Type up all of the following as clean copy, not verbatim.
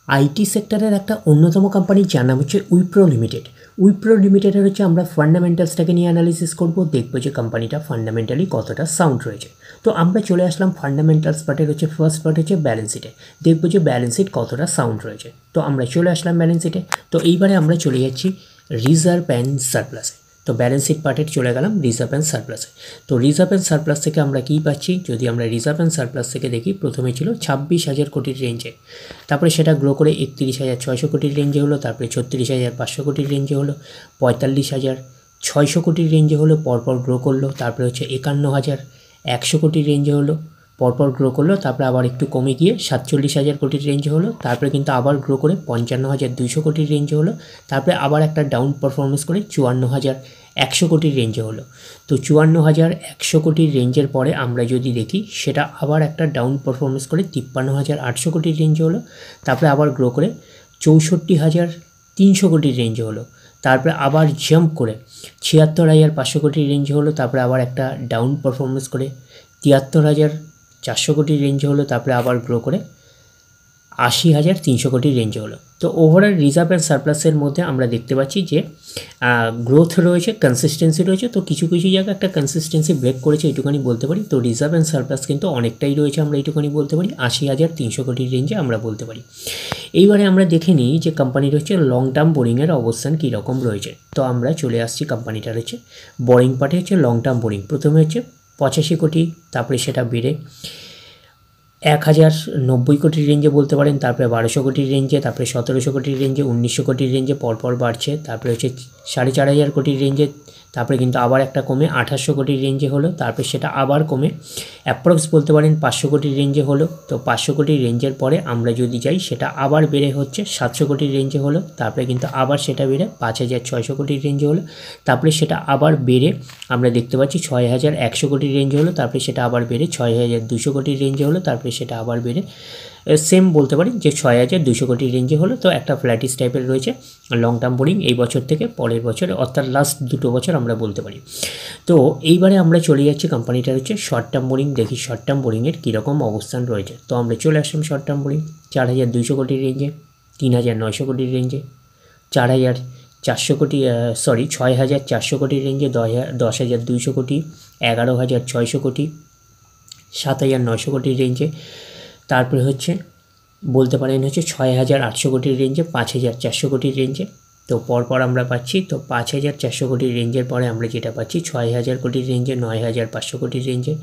IT সেক্টরের একটা অন্যতম কোম্পানি যার নাম হচ্ছে উইপ্রো লিমিটেড। উইপ্রো লিমিটেডের হচ্ছে আমরা ফান্ডামেন্টালসটাকে নিয়ে অ্যানালিসিস করব, দেখবো যে কোম্পানিটা ফান্ডামেন্টালি কতটা সাউন্ড রয়েছে। তো আমরা চলে আসলাম ফান্ডামেন্টালস পার্টের হচ্ছে ফার্স্ট পার্ট হচ্ছে ব্যালেন্স শিটে, দেখবো যে ব্যালেন্স শিট কতটা সাউন্ড রয়েছে। তো আমরা চলে আসলাম ব্যালেন্স শিটে। তো এইবারে আমরা চলে যাচ্ছি রিজার্ভ অ্যান্ড সারপ্লাসে। তো ব্যালেন্স শিট পার্টের চলে গেলাম রিজার্ভ অ্যান্ড সারপ্লাসে। তো রিজার্ভ অ্যান্ড সারপ্লাস থেকে আমরা কী পাচ্ছি, যদি আমরা রিজার্ভ অ্যান্ড সারপ্লাস থেকে দেখি, প্রথমে ছিল 26,000 কোটির রেঞ্জে, তারপরে সেটা গ্রো করে 31,600 কোটির রেঞ্জে হলো, তারপরে 36,500 কোটির রেঞ্জে হলো, 45,600 কোটির রেঞ্জে হলো, পরপর গ্রো করলো, তারপরে হচ্ছে 51,100 কোটির রেঞ্জে হলো, পরপর গ্রো করলো, তারপরে আবার একটু কমে গিয়ে 47,000 কোটির রেঞ্জে হলো, তারপরে কিন্তু আবার গ্রো করে 55,200 কোটির রেঞ্জে হলো, তারপরে আবার একটা ডাউন পারফরমেন্স করে 54,100 কোটির রেঞ্জে হলো। তো 54,100 কোটির রেঞ্জের পরে আমরা যদি দেখি, সেটা আবার একটা ডাউন পারফরমেন্স করে 53,800 কোটির রেঞ্জে হলো, তারপরে আবার গ্রো করে 64,300 কোটির রেঞ্জে হলো, তারপরে আবার জাম্প করে 76,500 কোটির রেঞ্জে হলো, তারপরে আবার একটা ডাউন পারফরমেন্স করে 73,400 কোটির রেঞ্জে হলো, তারপরে আবার গ্রো করে 80,300 কোটির রেঞ্জে হলো। তো ওভারঅল রিজার্ভ অ্যান্ড সারপ্লাসের মধ্যে আমরা দেখতে পাচ্ছি যে গ্রোথ রয়েছে, কনসিস্টেন্সি রয়েছে। তো কিছু কিছু জায়গায় একটা কনসিস্টেন্সি ব্রেক করেছে, এইটুখানি বলতে পারি। তো রিজার্ভ অ্যান্ড সারপ্লাস কিন্তু অনেকটাই রয়েছে, আমরা এইটুখানি বলতে পারি 80,300 কোটির রেঞ্জে আমরা বলতে পারি। এইবারে আমরা দেখে নিই যে কোম্পানির হচ্ছে লং টার্ম বোরিংয়ের অবস্থান কীরকম রয়েছে। তো আমরা চলে আসছি কোম্পানিটার হচ্ছে বোরিং পার্টে, হচ্ছে লং টার্ম বোরিং। প্রথমে হচ্ছে 85 কোটি, তারপরে সেটা বেড়ে 1,090 কোটির রেঞ্জে বলতে পারেন, তারপরে 1200 কোটির রেঞ্জে, তারপরে 1700 কোটির রেঞ্জে, 1900 কোটির রেঞ্জে পরপর বাড়ছে, তারপরে হচ্ছে 4,500 কোটির রেঞ্জে, তারপরে কিন্তু আবার একটা কমে 2800 কোটির রেঞ্জে হলো, তারপরে সেটা আবার কমে অ্যাপ্রক্স বলতে পারেন 500 কোটির রেঞ্জে হলো। তো 500 কোটির রেঞ্জের পরে আমরা যদি যাই, সেটা আবার বেড়ে হচ্ছে 700 কোটির রেঞ্জে হলো, তারপরে কিন্তু আবার সেটা বেড়ে 5,600 কোটির রেঞ্জে হলো, তারপরে সেটা আবার বেড়ে আমরা দেখতে পাচ্ছি 6,100 কোটির রেঞ্জে হলো, তারপরে সেটা আবার বেড়ে 6,200 কোটির রেঞ্জে হলো, তারপরে সেটা আবার বেড়ে সেম বলতে পারি যে 6,200 কোটির রেঞ্জে হলো। তো একটা ফ্ল্যাটিস টাইপের রয়েছে লং টার্ম বোরিং এই বছর থেকে পরের বছর, অর্থাৎ লাস্ট 2 বছর আমরা বলতে পারি। তো এইবারে আমরা চলে যাচ্ছি কোম্পানিটার হচ্ছে শর্ট টার্ম বোরিং, দেখি শর্ট টার্ম বোরিংয়ের কীরকম অবস্থান রয়েছে। তো আমরা চলে আসলাম শর্ট টার্ম বোরিং 4,200 কোটির রেঞ্জে, 3,900 কোটির রেঞ্জে, 4,400 কোটি 6,400 কোটির রেঞ্জে, 10,200 কোটি, 11,600 কোটি, 7,900 কোটির রেঞ্জে, তারপরে হচ্ছে বলতে পারেন হচ্ছে 6,800 কোটির রেঞ্জে, 5,400 কোটির রেঞ্জে। তো পরপর আমরা পাচ্ছি, তো 5,400 কোটির রেঞ্জের পরে আমরা যেটা পাচ্ছি 6,000 কোটির রেঞ্জে, 9,500 কোটির রেঞ্জে,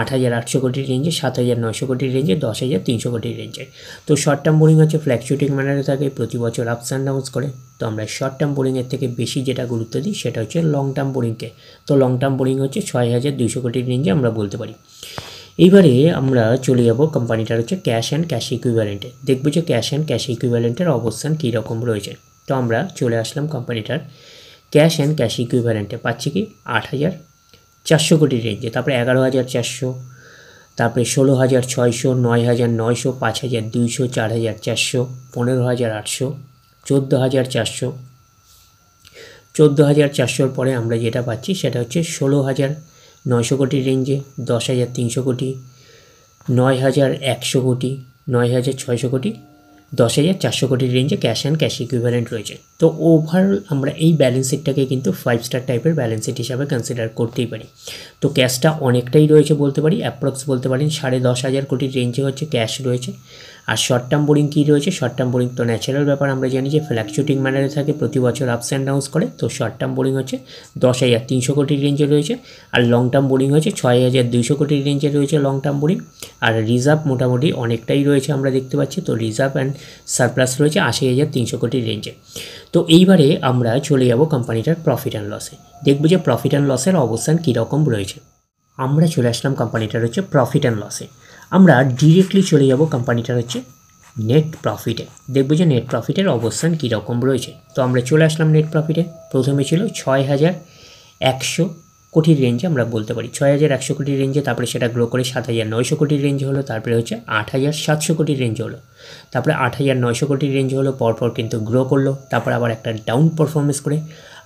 8,800 কোটির রেঞ্জে, 7,900 কোটির রেঞ্জে, 10,300 কোটির রেঞ্জে। তো শর্ট টার্ম বোরিং হচ্ছে ফ্ল্যাকচুয়েটিং ম্যানারে থাকে, প্রতি বছর আপস অ্যান্ড ডাউনস করে। তো আমরা শর্ট টার্ম বোরিংয়ের থেকে বেশি যেটা গুরুত্ব দিই সেটা হচ্ছে লং টার্ম বোরিংকে। তো লং টার্ম বোরিং হচ্ছে 6,200 কোটির রেঞ্জে আমরা বলতে পারি। এইবারে আমরা চলে যাব কোম্পানিটার হচ্ছে ক্যাশ অ্যান্ড ক্যাশ ইকুইভ্যালেন্টে, দেখবো যে ক্যাশ অ্যান্ড ক্যাশ ইকুইভ্যালেন্টের অবস্থান কী রকম রয়েছে। তো আমরা চলে আসলাম কোম্পানিটার ক্যাশ অ্যান্ড ক্যাশ ইকুইভ্যালেন্টে, পাচ্ছি কি 8,400 কোটির রেঞ্জে, তারপরে 11,400, তারপরে 16,600, 9,900, 5,200, 4,400, 15,800, 14,400, 14,400 পরে আমরা যেটা পাচ্ছি সেটা হচ্ছে 16,900 কোটির রেঞ্জে, 10,300 কোটি, 9,100 কোটি, 9,600 কোটি, 10,400 কোটির রেঞ্জে ক্যাশ অ্যান্ড ক্যাশ ইকুইভ্যালেন্ট রয়েছে। তো ওভারঅল আমরা এই ব্যালেন্স শিটটাকে কিন্তু 5 স্টার টাইপের ব্যালেন্স শিট হিসাবে কনসিডার করতেই পারি। তো ক্যাশটা অনেকটাই রয়েছে বলতে পারি, অ্যাপ্রক্স বলতে পারেন 10,500 কোটির রেঞ্জে হচ্ছে ক্যাশ রয়েছে। আর শর্ট টার্ম বোরিং কী রয়েছে, শর্ট টার্ম বোরিং তো ন্যাচারাল ব্যাপার, আমরা জানি যে ফ্ল্যাকচুয়েটিং ম্যানারে থাকে, প্রতি বছর আপস অ্যান্ড ডাউনস করে। তো শর্ট টার্ম বোরিং হচ্ছে 10,300 কোটির রেঞ্জে রয়েছে, আর লং টার্ম বোরিং হচ্ছে 6,200 কোটির রেঞ্জে রয়েছে লং টার্ম বোরিং। আর রিজার্ভ মোটামুটি অনেকটাই রয়েছে আমরা দেখতে পাচ্ছি। তো রিজার্ভ অ্যান্ড সারপ্লাস রয়েছে 80,300 কোটির রেঞ্জে। তো এইবারে আমরা চলে যাব কোম্পানিটার প্রফিট অ্যান্ড লসে, দেখব যে প্রফিট অ্যান্ড লসের অবস্থান কীরকম রয়েছে। আমরা চলে আসলাম কোম্পানিটার হচ্ছে প্রফিট অ্যান্ড লসে, আমরা ডিরেক্টলি চলে যাব কোম্পানিটার হচ্ছে নেট প্রফিটে, দেখব যে নেট প্রফিটের অবস্থান কীরকম রয়েছে। তো আমরা চলে আসলাম নেট প্রফিটে, প্রথমে ছিল 6,100 কোটির রেঞ্জে আমরা বলতে পারি, 6,100 কোটির রেঞ্জে, তারপরে সেটা গ্রো করে 7,900 কোটির রেঞ্জে হলো, তারপরে হচ্ছে 8,700 কোটির রেঞ্জে হলো, তারপরে 8,900 কোটির রেঞ্জে হলো, পরপর কিন্তু গ্রো করলো, তারপর আবার একটা ডাউন পারফরমেন্স করে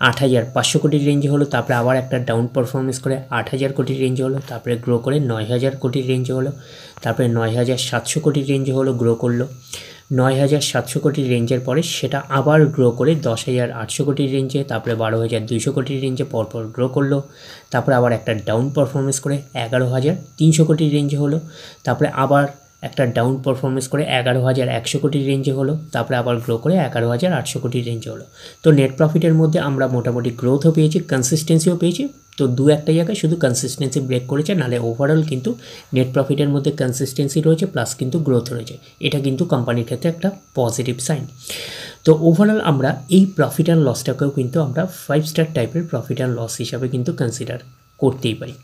8,500 কোটির রেঞ্জে হলো, তারপরে আবার একটা ডাউন পারফরমেন্স করে 8,000 কোটির রেঞ্জে হলো, তারপরে গ্রো করে 9,000 কোটির রেঞ্জে হলো, তারপরে 9,700 কোটির রেঞ্জে হলো, গ্রো করলো, 9,700 কোটির রেঞ্জের পরে সেটা আবার গ্রো করে 10,800 কোটির রেঞ্জে, তারপরে 12,200 কোটির রেঞ্জে পরপর গ্রো করলো, তারপরে আবার একটা ডাউন পারফরমেন্স করে 11,300 কোটির রেঞ্জে হলো, তারপরে আবার একটা ডাউন পারফরমেন্স করে 11,100 কোটির রেঞ্জে হলো, তারপরে আবার গ্রো করে 11,800 কোটির রেঞ্জে হলো। তো নেট প্রফিটের মধ্যে আমরা মোটামুটি গ্রোথও পেয়েছি, কনসিস্টেন্সিও পেয়েছি। তো দু একটা জায়গায় শুধু কনসিস্টেন্সি ব্রেক করেছে, নাহলে ওভারঅল কিন্তু নেট প্রফিটের মধ্যে কনসিস্টেন্সি রয়েছে প্লাস কিন্তু গ্রোথ রয়েছে। এটা কিন্তু কোম্পানির ক্ষেত্রে একটা পজিটিভ সাইন। তো ওভারঅল আমরা এই প্রফিট অ্যান্ড লসটাকেও কিন্তু আমরা 5 স্টার টাইপের প্রফিট অ্যান্ড লস হিসাবে কিন্তু কনসিডার করতেই পারি।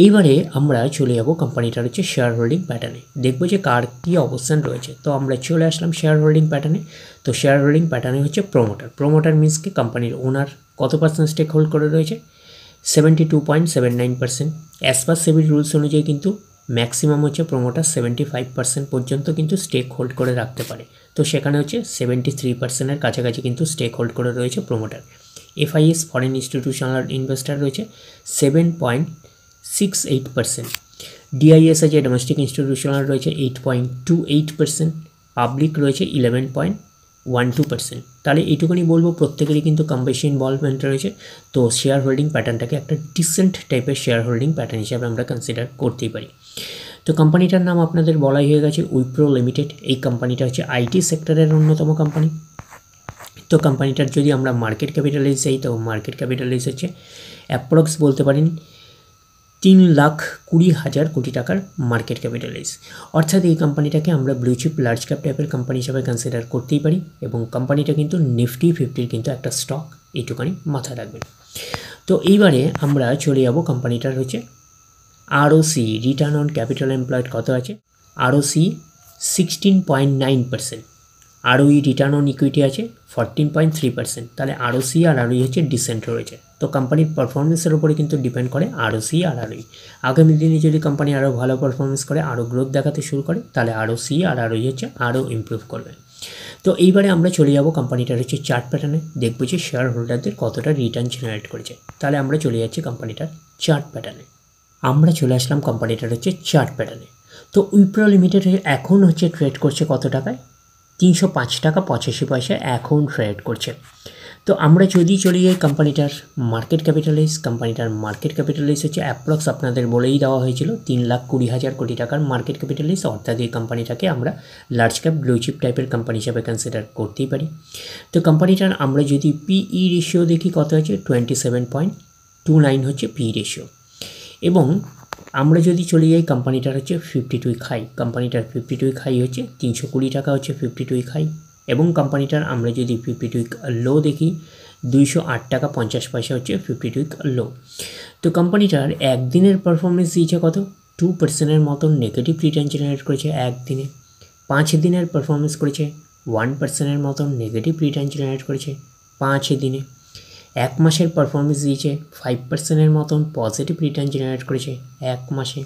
এইবারে আমরা চলে যাব কোম্পানিটার হচ্ছে শেয়ার হোল্ডিং প্যাটার্নে, দেখবো যে কার কী অবস্থান রয়েছে। তো আমরা চলে আসলাম শেয়ার হোল্ডিং প্যাটার্নে। তো শেয়ার হোল্ডিং প্যাটার্নে হচ্ছে প্রোমোটার মিনস কি কোম্পানির ওনার কত পার্সেন্ট স্টেক হোল্ড করে রয়েছে, 72.79%। অ্যাজ পার সেবির রুলস অনুযায়ী কিন্তু ম্যাক্সিমাম হচ্ছে প্রোমোটার 75% পর্যন্ত কিন্তু স্টেক হোল্ড করে রাখতে পারে। তো সেখানে হচ্ছে 73%-এর কাছাকাছি কিন্তু স্টেক হোল্ড করে রয়েছে promoter. FIS foreign institutional investor রয়েছে 7.68%। DIS আছে ডোমেস্টিক ইনস্টিটিউশনাল রয়েছে 8.28%। পাবলিক রয়েছে 11.12%। তাহলে এইটুকুনি বলবো প্রত্যেকেরই কিন্তু কম বেশি ইনভলভমেন্ট রয়েছে। তো শেয়ার হোল্ডিং প্যাটার্নটাকে একটা ডিসেন্ট টাইপের শেয়ার হোল্ডিং প্যাটার্ন হিসাবে আমরা কনসিডার করতেই পারি। তো কোম্পানিটার নাম আপনাদের বলাই হয়ে গেছে, উইপ্রো লিমিটেড। এই কোম্পানিটা হচ্ছে IT সেক্টরের অন্যতম কোম্পানি। তো কোম্পানিটার যদি আমরা মার্কেট ক্যাপিটালাইজ চাই, তো মার্কেট ক্যাপিটালাইজ হচ্ছে অ্যাপ্রক্স বলতে পারেন 3,20,000 কোটি টাকার মার্কেট ক্যাপিটালাইজ। অর্থাৎ এই কোম্পানিটাকে আমরা ব্লু চিপ লার্জ ক্যাপ টাইপের কোম্পানি হিসাবে কনসিডার করতেই পারি, এবং কোম্পানিটা কিন্তু নিফটি 50-র কিন্তু একটা স্টক, এইটুখানি মাথায় রাখবেন। তো এইবারে আমরা চলে যাব কোম্পানিটার হচ্ছে ROC, return on capital employed কত আছে, ROC 16.9%। ROE return on equity আছে 14.3%। তাহলে ROC আর ROE হচ্ছে ডিসেন্ট রয়েছে। তো কোম্পানির পারফরমেন্সের উপরে কিন্তু ডিপেন্ড করে ROC আর ROE। আগামী দিনে যদি কোম্পানি আরও ভালো পারফরমেন্স করে, আরও গ্রোথ দেখাতে শুরু করে, তাহলে ROC আর ROE হচ্ছে আরও ইমপ্রুভ করবে। তো এইবারে আমরা চলে যাব কোম্পানিটার হচ্ছে চার্ট প্যাটার্নে, দেখবো যে শেয়ার হোল্ডারদের কতটা রিটার্ন জেনারেট করেছে। তাহলে আমরা চলে যাচ্ছি কোম্পানিটার চার্ট প্যাটার্নে। আমরা চলে আসলাম কোম্পানিটার হচ্ছে চার্ট প্যাটার্নে। তো উইপ্রো লিমিটেড এখন হচ্ছে ট্রেড করছে কত টাকায়, 305 টাকা 85 পয়সা এখন ট্রেড করছে। তো আমরা যদি চলে যাই কোম্পানিটার মার্কেট ক্যাপিটালাইজ হচ্ছে অ্যাপ্রক্স আপনাদের বলেই দেওয়া হয়েছিল 3,20,000 কোটি টাকার মার্কেট ক্যাপিটালাইজ। অর্থাৎ এই কোম্পানিটাকে আমরা লার্জ ক্যাপ ব্লু চিপ টাইপের কোম্পানি হিসাবে কনসিডার করতেই পারি। তো কোম্পানিটার আমরা যদি PE রেশিও দেখি কত আছে, 27.29 হচ্ছে PE রেশিও। এবং আমরা যদি চলে যাই কোম্পানিটার হচ্ছে 52 উইক হাই, কোম্পানিটার 52 উইক হাই হচ্ছে 320 টাকা হচ্ছে 52 উইক হাই। এবং কোম্পানিটার আমরা যদি 52 উইক লো দেখি 208 টাকা 50 পয়সা হচ্ছে 52 উইক লো। তো কোম্পানিটার একদিনের পারফরমেন্স দিয়েছে কত, 2%-এর মতন নেগেটিভ রিটার্ন জেনারেট করেছে একদিনে। 5 দিনের পারফরমেন্স করেছে 1%-এর মতন নেগেটিভ রিটার্ন জেনারেট করেছে 5 দিনে। 1 মাসের পারফরমেন্স দিয়েছে 5%-এর মতন পজিটিভ রিটার্ন জেনারেট করেছে 1 মাসে।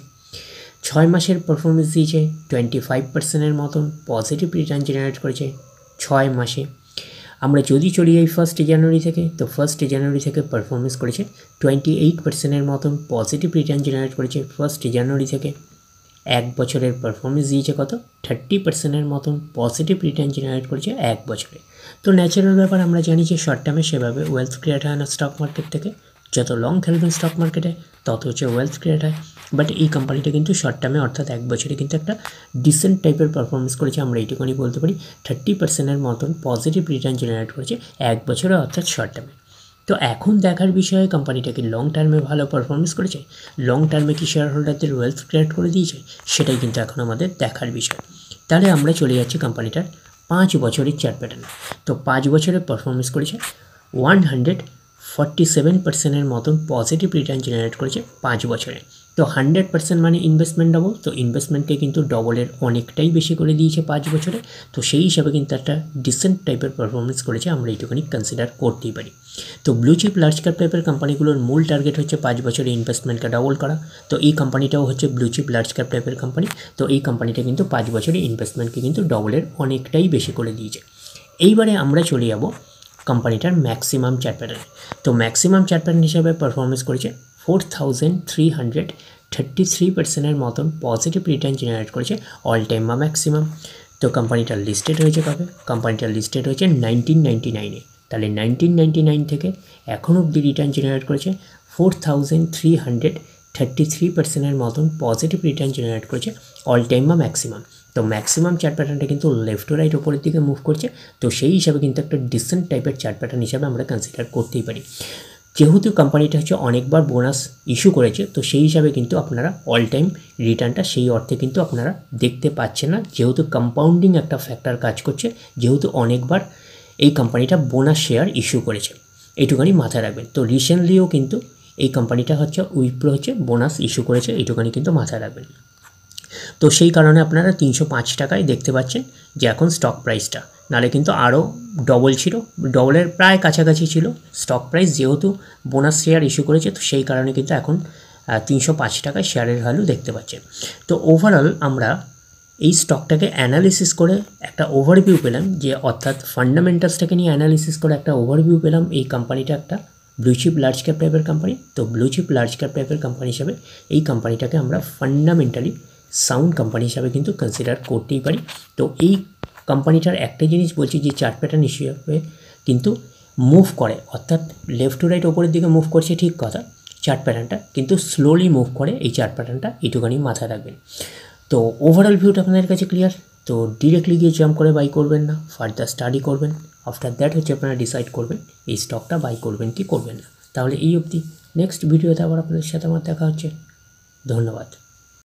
6 মাসের পারফরমেন্স দিয়েছে 25%-এর মতন পজিটিভ রিটার্ন জেনারেট করেছে 6 মাসে। আমরা যদি চলি যাই 1 জানুয়ারি থেকে, তো 1 জানুয়ারি থেকে পারফরমেন্স করেছে 28%-এর মতন পজিটিভ রিটার্ন জেনারেট করেছে 1 জানুয়ারি থেকে। 1 বছরের পারফরমেন্স দিয়েছে কত, 30%-এর মতন পজিটিভ রিটার্ন জেনারেট করেছে 1 বছরে। তো ন্যাচারাল ব্যাপার, আমরা জানি যে শর্ট টার্মে সেভাবে ওয়েলথ ক্রিয়েট হয় না স্টক মার্কেট থেকে। যত লং খেলবেন স্টক মার্কেটে তত হচ্ছে ওয়েলথ ক্রিয়েট হয়। বাট এই কোম্পানিটা কিন্তু শর্ট টার্মে অর্থাৎ 1 বছরে কিন্তু একটা ডিসেন্ট টাইপের পারফরমেন্স করেছে, আমরা এইটুকুনি বলতে পারি। 30%-এর মতন পজিটিভ রিটার্ন জেনারেট করেছে 1 বছরে অর্থাৎ শর্ট টার্মে। তো এখন দেখার বিষয়ে কোম্পানিটা কি লং টার্মে ভালো পারফরমেন্স করেছে, লং টার্মে কি শেয়ার হোল্ডারদের ওয়েলথ ক্রিয়েট করে দিয়েছে, সেটাই কিন্তু এখন আমাদের দেখার বিষয়। তাহলে আমরা চলে যাচ্ছি কোম্পানিটার 5 বছরের চার্ট প্যাটার্ন। তো 5 বছরের পারফরমেন্স করেছে 147%-এর মতন পজিটিভ রিটার্ন জেনারেট করেছে 5 বছরে। তো 100% মানে ইনভেস্টমেন্ট ডবল, তো ইনভেস্টমেন্টকে কিন্তু ডবলের অনেকটাই বেশি করে দিয়েছে 5 বছরে। তো সেই হিসাবে কিন্তু একটা ডিসেন্ট টাইপের পারফরমেন্স করেছে, আমরা এইটুখানি কনসিডার করতেই পারি। তো ব্লু চিপ লার্জ ক্যাপ টাইপের কোম্পানিগুলোর মূল টার্গেট হচ্ছে 5 বছরে ইনভেস্টমেন্টকে ডবল করা। তো এই কোম্পানিটাও হচ্ছে ব্লু চিপ লার্জ ক্যাপ টাইপের কোম্পানি। তো এই কোম্পানিটা কিন্তু 5 বছরে ইনভেস্টমেন্টকে কিন্তু ডবলের অনেকটাই বেশি করে দিয়েছে। এইবারে আমরা চলে যাব কোম্পানিটার ম্যাক্সিমাম চার্ট প্যাটার্ন। তো ম্যাক্সিমাম চার্ট প্যাটার্ন হিসাবে পারফরমেন্স করেছে 4,333%-এর মতন পজিটিভ রিটার্ন জেনারেট করেছে অল টাইম বা ম্যাক্সিমাম। তো কোম্পানিটা লিস্টেড হয়েছে কবে? কোম্পানিটা লিস্টেড হয়েছে 1999-এ। তাহলে 1999 থেকে এখন অবধি রিটার্ন জেনারেট করেছে 4333% মতন পজিটিভ রিটার্ন জেনারেট করেছে, অল টাইম বা ম্যাক্সিমাম। তো ম্যাক্সিমাম চার্ট প্যাটার্নটা কিন্তু লেফট টু রাইট ওপরের দিকে মুভ করছে, তো সেই হিসাবে কিন্তু একটা ডিসেন্ট টাইপের চার্ট প্যাটার্ন হিসাবে আমরা কনসিডার করতেই পারি। যেহেতু কোম্পানিটা হচ্ছে অনেকবার বোনাস ইস্যু করেছে, তো সেই হিসাবে কিন্তু আপনারা অল টাইম রিটার্নটা সেই অর্থে কিন্তু আপনারা দেখতে পাচ্ছেন না, যেহেতু কম্পাউন্ডিং একটা ফ্যাক্টর কাজ করছে, যেহেতু অনেকবার এই কোম্পানিটা বোনাস শেয়ার ইস্যু করেছে, এইটুখানি মাথায় রাখবেন। তো রিসেন্টলিও কিন্তু এই কোম্পানিটা হচ্ছে উইপ্রো হচ্ছে বোনাস ইস্যু করেছে, এইটুখানি কিন্তু মাথায় রাখবেন। তো সেই কারণে আপনারা 305 টাকায় দেখতে পাচ্ছেন যে এখন স্টক প্রাইসটা, নাহলে কিন্তু আরও ডবল ছিল, ডবলের প্রায় কাছাকাছি ছিল স্টক প্রাইস, যেহেতু বোনাস শেয়ার ইস্যু করেছে, তো সেই কারণে কিন্তু এখন 305 টাকায় শেয়ারের ভ্যালু দেখতে পাচ্ছেন। তো ওভারঅল আমরা এই স্টকটাকে অ্যানালিসিস করে একটা ওভারভিউ পেলাম, যে অর্থাৎ ফান্ডামেন্টালসটাকে নিয়ে অ্যানালিসিস করে একটা ওভারভিউ পেলাম। এই কোম্পানিটা একটা ব্লু চিপ লার্জ ক্যাপ টাইপের কোম্পানি, তো ব্লু চিপ লার্জ ক্যাপ টাইপের কোম্পানি হিসাবে এই কোম্পানিটাকে আমরা ফান্ডামেন্টালি সাউন্ড কোম্পানি হিসাবে কিন্তু কনসিডার করতেই পারি। তো এই কোম্পানিটার একটা জিনিস বলছি, যে চার্ট প্যাটার্ন হিসেবে কিন্তু মুভ করে, অর্থাৎ লেফট টু রাইট ওপরের দিকে মুভ করছে ঠিক কথা, চার্ট প্যাটার্নটা কিন্তু স্লোলি মুভ করে এই চার্ট প্যাটার্নটা, এইটুখানি মাথায় রাখবেন। তো ওভারঅল ভিউটা আপনাদের কাছে ক্লিয়ার। তো ডিরেক্টলি গিয়ে জাম্প করে বাই করবেন না, ফার্দার স্টাডি করবেন, আফটার দ্যাট হচ্ছে আপনারা ডিসাইড করবেন এই স্টকটা বাই করবেন কি করবেন না। তাহলে এই অবধি, নেক্সট ভিডিওতে আবার আপনাদের সাথে আমার দেখা হচ্ছে। ধন্যবাদ।